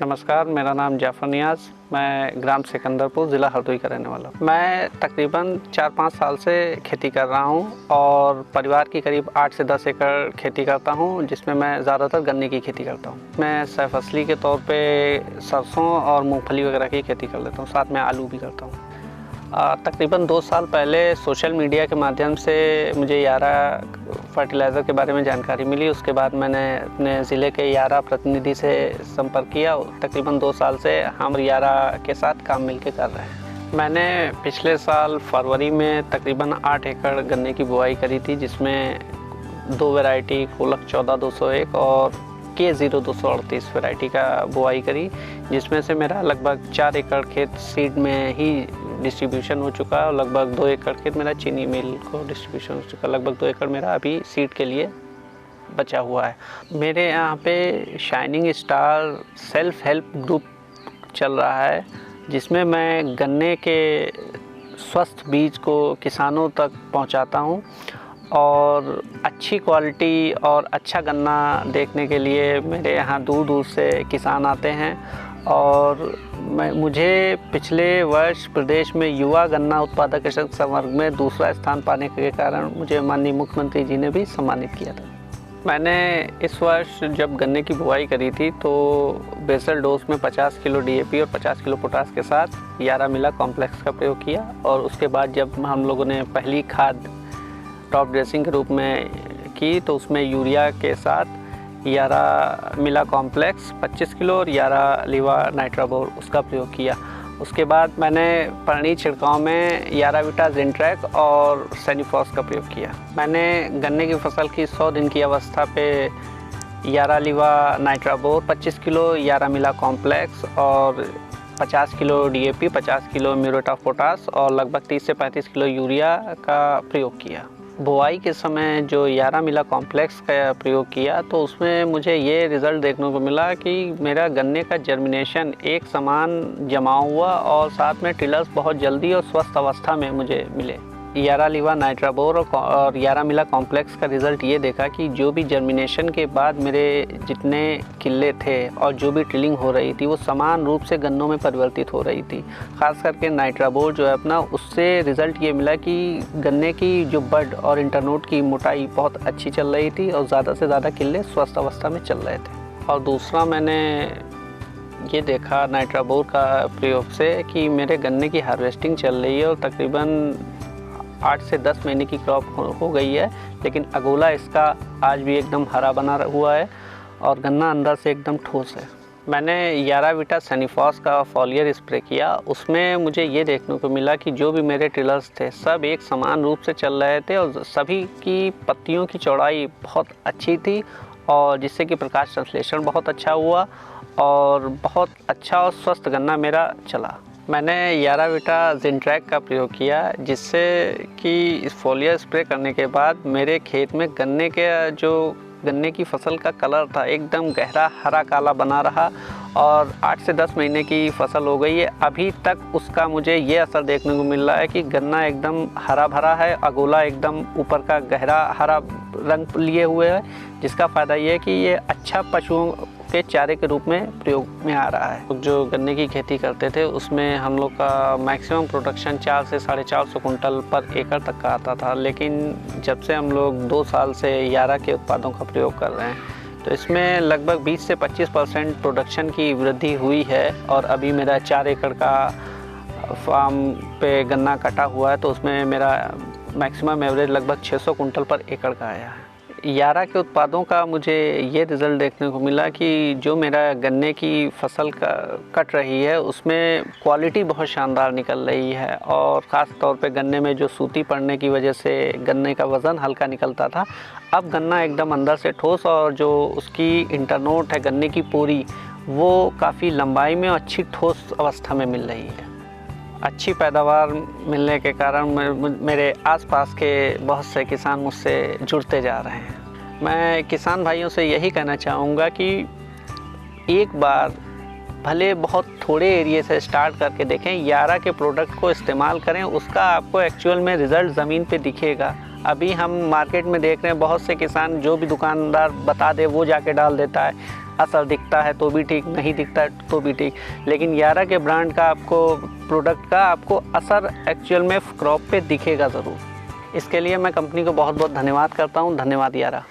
नमस्कार, मेरा नाम जाफ़र नियाज़, मैं ग्राम सिकंदरपुर, ज़िला हरदोई का रहने वाला हूँ। मैं तकरीबन 4-5 साल से खेती कर रहा हूँ और परिवार की करीब 8 से 10 एकड़ खेती करता हूँ, जिसमें मैं ज़्यादातर गन्ने की खेती करता हूँ। मैं सहफसली के तौर पे सरसों और मूंगफली वगैरह की खेती कर लेता हूँ, साथ में आलू भी करता हूँ। तकरीबन 2 साल पहले सोशल मीडिया के माध्यम से मुझे यारा फर्टिलाइज़र के बारे में जानकारी मिली। उसके बाद मैंने अपने ज़िले के यारा प्रतिनिधि से संपर्क किया। तकरीबन 2 साल से हम यारा के साथ काम मिलके कर रहे हैं। मैंने पिछले साल फरवरी में तकरीबन 8 एकड़ गन्ने की बुआई करी थी, जिसमें 2 वैरायटी कोलक 14-201 और K0238 वैरायटी का बुआई करी, जिसमें से मेरा लगभग 4 एकड़ खेत सीड में ही डिस्ट्रीब्यूशन हो चुका है और लगभग 2 एकड़ खेत मेरा चीनी मिल को डिस्ट्रीब्यूशन हो चुका है। लगभग 2 एकड़ मेरा अभी सीड के लिए बचा हुआ है। मेरे यहाँ पे shining star self help group चल रहा है, जिसमें मैं गन्ने के स्वस्थ बीज को किसानों तक पहुँचाता हूँ और अच्छी क्वालिटी और अच्छा गन्ना देखने के लिए मेरे यहाँ दूर दूर से किसान आते हैं। और मुझे पिछले वर्ष प्रदेश में युवा गन्ना उत्पादक कृषक संवर्ग में दूसरा स्थान पाने के कारण मुझे माननीय मुख्यमंत्री जी ने भी सम्मानित किया था। मैंने इस वर्ष जब गन्ने की बुआई करी थी तो बेसल डोज में 50 किलो DAP और 50 किलो पोटास के साथ यारा मिला कॉम्प्लेक्स का प्रयोग किया। और उसके बाद जब हम लोगों ने पहली खाद टॉप ड्रेसिंग के रूप में की तो उसमें यूरिया के साथ यारा मिला कॉम्प्लेक्स 25 किलो और यारा लीवा नाइट्राबोर उसका प्रयोग किया। उसके बाद मैंने परनी छिड़काव में याराविटा जिंट्रैक और सैनिफॉस का प्रयोग किया। मैंने गन्ने की फसल की 100 दिन की अवस्था पे यारा लीवा नाइट्राबोर 25 किलो यारा मिला कॉम्प्लेक्स और 50 kilo DAP 50 kilo muriate of potash और लगभग 30 से 35 किलो यूरिया का प्रयोग किया। बुआई के समय जो यारा मिला कॉम्प्लेक्स का प्रयोग किया तो उसमें मुझे ये रिज़ल्ट देखने को मिला कि मेरा गन्ने का जर्मिनेशन एक समान जमा हुआ और साथ में टिलर्स बहुत जल्दी और स्वस्थ अवस्था में मुझे मिले। यारा लीवा नाइट्राबोर और यारा मिला कॉम्प्लेक्स का रिज़ल्ट ये देखा कि जो भी जर्मिनेशन के बाद मेरे जितने किल्ले थे और जो भी टिलिंग हो रही थी वो समान रूप से गन्नों में परिवर्तित हो रही थी। ख़ास करके नाइट्राबोर जो है अपना, उससे रिज़ल्ट ये मिला कि गन्ने की जो बड और इंटरनोड की मोटाई बहुत अच्छी चल रही थी और ज़्यादा से ज़्यादा किल्ले स्वस्थ अवस्था में चल रहे थे। और दूसरा मैंने ये देखा नाइट्राबोर का प्रयोग से कि मेरे गन्ने की हार्वेस्टिंग चल रही है और तकरीबन 8 से 10 महीने की क्रॉप हो गई है, लेकिन अगोला इसका आज भी एकदम हरा बना हुआ है और गन्ना अंदर से एकदम ठोस है। मैंने याराविटा सैनिफॉस का फॉलियर स्प्रे किया। उसमें मुझे ये देखने को मिला कि जो भी मेरे टिलर्स थे सब एक समान रूप से चल रहे थे और सभी की पत्तियों की चौड़ाई बहुत अच्छी थी और जिससे कि प्रकाश संश्लेषण बहुत अच्छा हुआ और बहुत अच्छा और स्वस्थ गन्ना मेरा चला। मैंने याराविटा जिंट्रैक का प्रयोग किया, जिससे कि इस फोलियर स्प्रे करने के बाद मेरे खेत में गन्ने की फसल का कलर था एकदम गहरा हरा काला बना रहा और 8 से 10 महीने की फसल हो गई है। अभी तक उसका मुझे ये असर देखने को मिल रहा है कि गन्ना एकदम हरा भरा है, अगोला एकदम ऊपर का गहरा हरा रंग लिए हुए है, जिसका फ़ायदा ये है कि ये अच्छा पशुओं के चारे के रूप में प्रयोग में आ रहा है। जो गन्ने की खेती करते थे उसमें हम लोग का मैक्सिमम प्रोडक्शन 4 से 450 कुंटल पर एकड़ तक का आता था, लेकिन जब से हम लोग 2 साल से यारा के उत्पादों का प्रयोग कर रहे हैं तो इसमें लगभग 20 से 25% प्रोडक्शन की वृद्धि हुई है। और अभी मेरा 4 एकड़ का फार्म पे गन्ना कटा हुआ है तो उसमें मेरा मैक्सिमम एवरेज लगभग 600 कुंटल पर एकड़ का आया है। यारा के उत्पादों का मुझे ये रिज़ल्ट देखने को मिला कि जो मेरा गन्ने की फसल का कट रही है उसमें क्वालिटी बहुत शानदार निकल रही है और ख़ास तौर पे गन्ने में जो सूती पड़ने की वजह से गन्ने का वज़न हल्का निकलता था, अब गन्ना एकदम अंदर से ठोस और जो उसकी इंटरनोट है गन्ने की पोरी वो काफ़ी लंबाई में और अच्छी ठोस अवस्था में मिल रही है। अच्छी पैदावार मिलने के कारण मेरे आसपास के बहुत से किसान मुझसे जुड़ते जा रहे हैं। मैं किसान भाइयों से यही कहना चाहूँगा कि एक बार भले बहुत थोड़े एरिया से स्टार्ट करके देखें, यारा के प्रोडक्ट को इस्तेमाल करें, उसका आपको एक्चुअल में रिज़ल्ट ज़मीन पे दिखेगा। अभी हम मार्केट में देख रहे हैं बहुत से किसान जो भी दुकानदार बता दे वो जाके डाल देता है, असर दिखता है तो भी ठीक, नहीं दिखता है तो भी ठीक, लेकिन यारा के ब्रांड का आपको प्रोडक्ट का आपको असर एक्चुअल में क्रॉप पे दिखेगा ज़रूर। इसके लिए मैं कंपनी को बहुत बहुत धन्यवाद करता हूँ। धन्यवाद यारा।